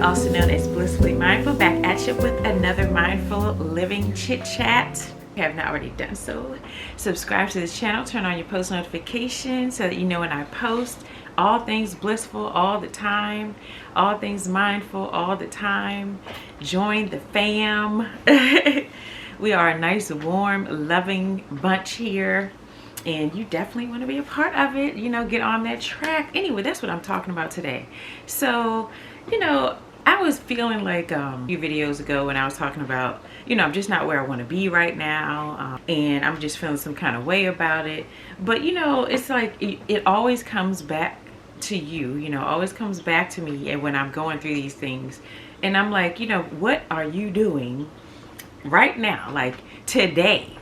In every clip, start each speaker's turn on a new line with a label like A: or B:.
A: also known as Blissfully Mindful, back at you with another Mindful Living Chit Chat. If you have not already done so, subscribe to this channel, turn on your post notifications so that you know when I post. All things blissful all the time, all things mindful all the time. Join the fam. We are a nice, warm, loving bunch here, and you definitely want to be a part of it. You know, get on that track. Anyway, that's what I'm talking about today. So, you know, I was feeling like a few videos ago when I was talking about, you know, I'm just not where I want to be right now, and I'm just feeling some kind of way about it. But, you know, it's like it always comes back to you know, always comes back to me, and when I'm going through these things, and I'm like, you know, what are you doing right now, like today?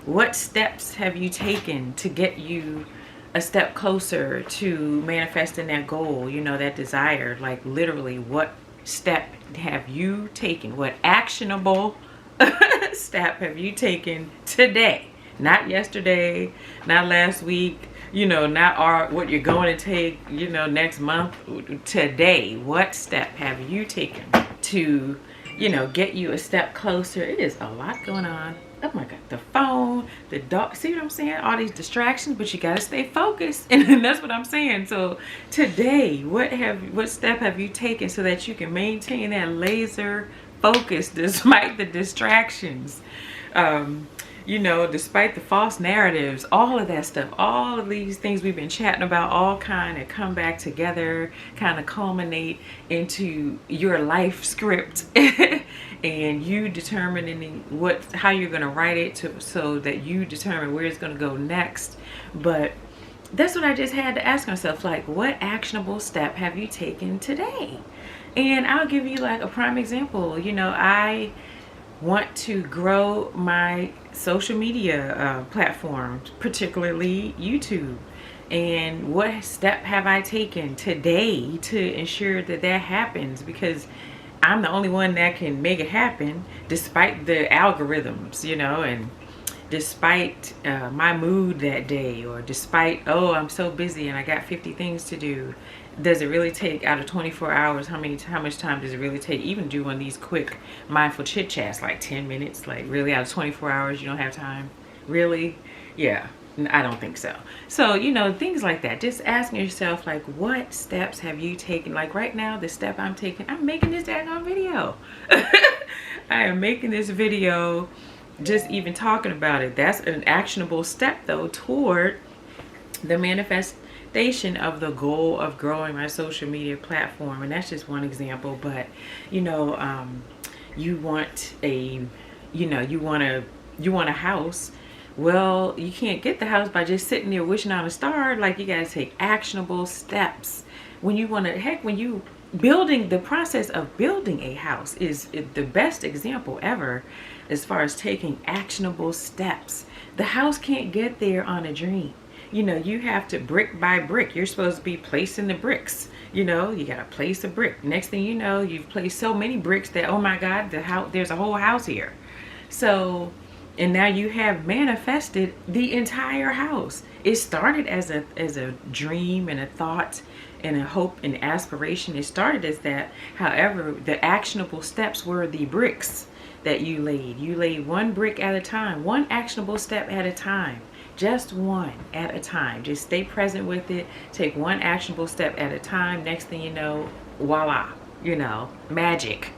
A: What steps have you taken to get you a step closer to manifesting that goal, you know, that desire? Like literally, what step have you taken? What actionable step have you taken today? Not yesterday, not last week, you know, not what you're going to take, you know, next month. Today, what step have you taken to, you know, get you a step closer? It is a lot going on. Oh my God, the phone, the dog, see what I'm saying? All these distractions, but you gotta stay focused. And that's what I'm saying. So today, what step have you taken so that you can maintain that laser focus despite the distractions? You know, despite the false narratives, all of that stuff, all of these things we've been chatting about, all kind of come back together, kind of culminate into your life script. And you determining how you're going to write it so that you determine where it's going to go next. But that's what I just had to ask myself, like, what actionable step have you taken today? And I'll give you like a prime example. You know, I want to grow my social media platforms, particularly YouTube. And what step have I taken today to ensure that that happens? Because I'm the only one that can make it happen, despite the algorithms, you know, and despite my mood that day, or despite, oh, I'm so busy and I got 50 things to do. Does it really take, out of 24 hours, how much time does it really take? Even do one of these quick mindful chit chats, like 10 minutes, like really out of 24 hours, you don't have time? Really? Yeah, I don't think so. So, you know, things like that. Just asking yourself, like, what steps have you taken? Like right now, the step I'm taking, I'm making this daggone video. I am making this video, just even talking about it. That's an actionable step though toward the manifestation of the goal of growing my social media platform. And that's just one example. But you know, you want a house. Well, you can't get the house by just sitting there wishing on a star. Like, you gotta take actionable steps. When you want to, when you building, the process of building a house is the best example ever as far as taking actionable steps. The house can't get there on a dream. You know, you have to brick by brick. You're supposed to be placing the bricks. You know, you got to place a brick. Next thing you know, you've placed so many bricks that, oh my God, there's a whole house here. So, and now you have manifested the entire house. It started as a dream and a thought and a hope and aspiration. It started as that. However, the actionable steps were the bricks that you laid. You laid one brick at a time, one actionable step at a time. Just one at a time. Just stay present with it. Take one actionable step at a time. Next thing you know, voila, you know, magic.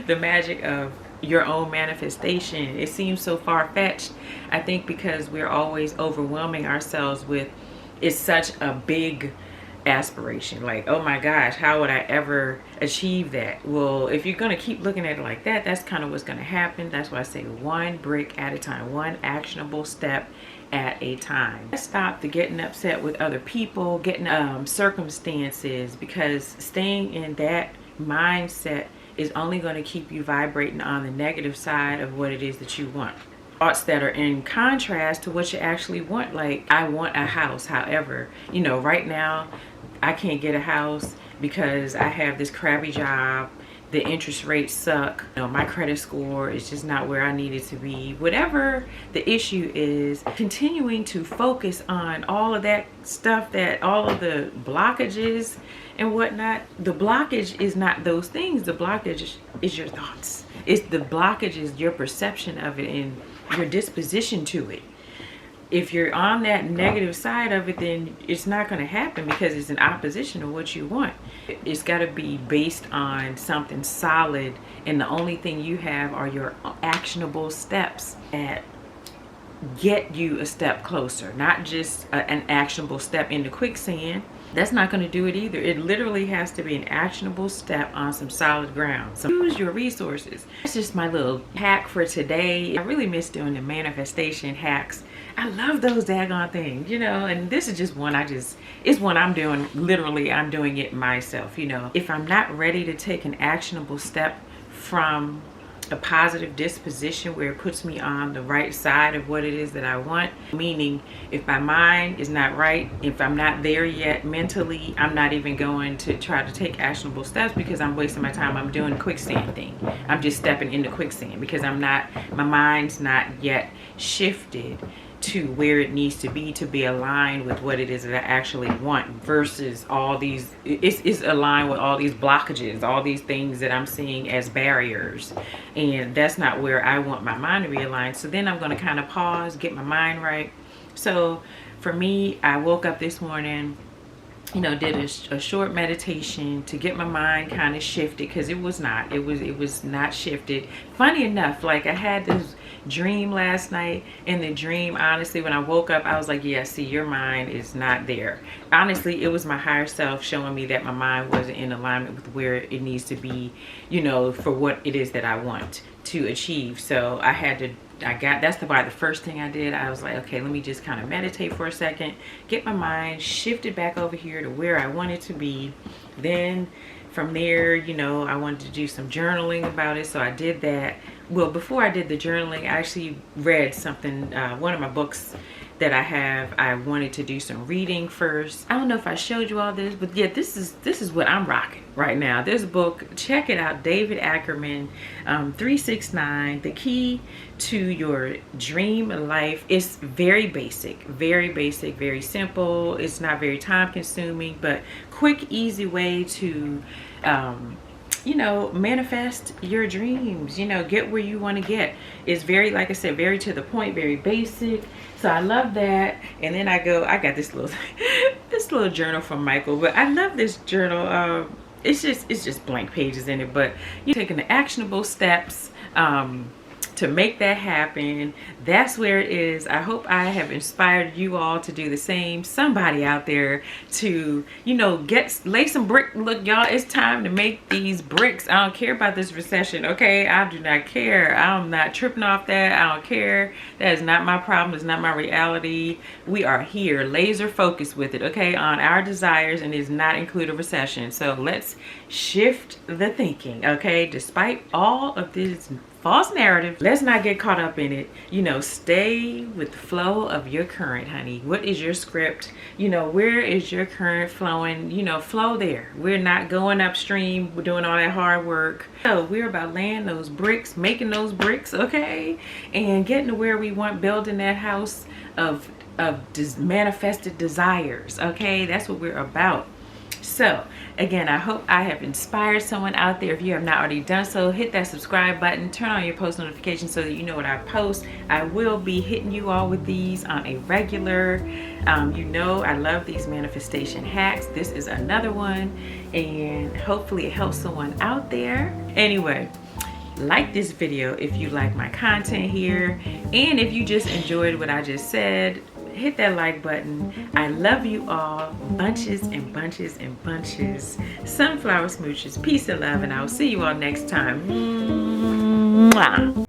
A: The magic of your own manifestation. It seems so far-fetched, I think, because we're always overwhelming ourselves with, it's such a big aspiration. Like, oh my gosh, how would I ever achieve that? Well, if you're going to keep looking at it like that, that's kind of what's going to happen. That's why I say one brick at a time, one actionable step at a time. Stop the getting upset with other people, getting circumstances, because staying in that mindset is only going to keep you vibrating on the negative side of what it is that you want. Thoughts that are in contrast to what you actually want. Like, I want a house. However, you know, right now I can't get a house because I have this crappy job the interest rates suck, you know, my credit score is just not where I need it to be. Whatever the issue is, continuing to focus on all of that stuff, that all of the blockages and whatnot. The blockage is not those things. The blockage is your thoughts. It's the blockage is your perception of it and your disposition to it. If you're on that negative side of it, then it's not going to happen because it's in opposition to what you want. It's got to be based on something solid, and the only thing you have are your actionable steps that get you a step closer, not just an actionable step into quicksand. That's not going to do it either. It literally has to be an actionable step on some solid ground. So use your resources. That's just my little hack for today. I really miss doing the manifestation hacks. I love those daggone things, you know, and this is just one it's one I'm doing. Literally, I'm doing it myself, you know. If I'm not ready to take an actionable step from a positive disposition where it puts me on the right side of what it is that I want, meaning if my mind is not right, if I'm not there yet mentally, I'm not even going to try to take actionable steps because I'm wasting my time. I'm doing a quicksand thing. I'm just stepping into quicksand because my mind's not yet shifted to where it needs to be aligned with what it is that I actually want, versus all these, it's aligned with all these blockages, all these things that I'm seeing as barriers, and that's not where I want my mind to be aligned. So then I'm going to kind of pause, get my mind right. So for me, I woke up this morning, you know, did a short meditation to get my mind kind of shifted, because it was not shifted. Funny enough, like I had this dream last night, and the dream, honestly, when I woke up, I was like, yeah, see, your mind is not there. Honestly, it was my higher self showing me that my mind wasn't in alignment with where it needs to be, you know, for what it is that I want to achieve. So that's why the first thing I did, I was like, okay, let me just kind of meditate for a second, get my mind shifted back over here to where I want it to be. Then from there, you know, I wanted to do some journaling about it, so I did that. Well, before I did the journaling, I actually read something, one of my books that I have. I wanted to do some reading first. I don't know if I showed you all this, but yeah, this is what I'm rocking right now. This book, check it out, David Ackerman, 369, The Key to Your Dream Life. It's very basic, very simple. It's not very time consuming, but quick, easy way to you know, manifest your dreams, you know, get where you want to get. It's very, like I said, very to the point, very basic. So I love that. And then I got this little journal from Michael, but I love this journal. It's just blank pages in it, but you're taking the actionable steps to make that happen. That's where it is. I hope I have inspired you all to do the same. Somebody out there to, you know, lay some brick. Look, y'all, it's time to make these bricks. I don't care about this recession, okay? I do not care. I'm not tripping off that. I don't care. That is not my problem. It's not my reality. We are here, laser focused with it, okay, on our desires, and it does not include a recession. So let's shift the thinking, okay? Despite all of this false narrative, let's not get caught up in it. You know, stay with the flow of your current, honey. What is your script? You know, where is your current flowing? You know, flow there. We're not going upstream. We're doing all that hard work. So we're about laying those bricks, making those bricks, okay, and getting to where we want, building that house of manifested desires, okay? That's what we're about. So again, I hope I have inspired someone out there. If you have not already done so, hit that subscribe button, turn on your post notifications so that you know what I post. I will be hitting you all with these on a regular. You know, I love these manifestation hacks. This is another one, and hopefully it helps someone out there. Anyway, like this video if you like my content here, and if you just enjoyed what I just said, hit that like button. I love you all, bunches and bunches and bunches. Sunflower smooches, peace and love, and I'll see you all next time. Mwah.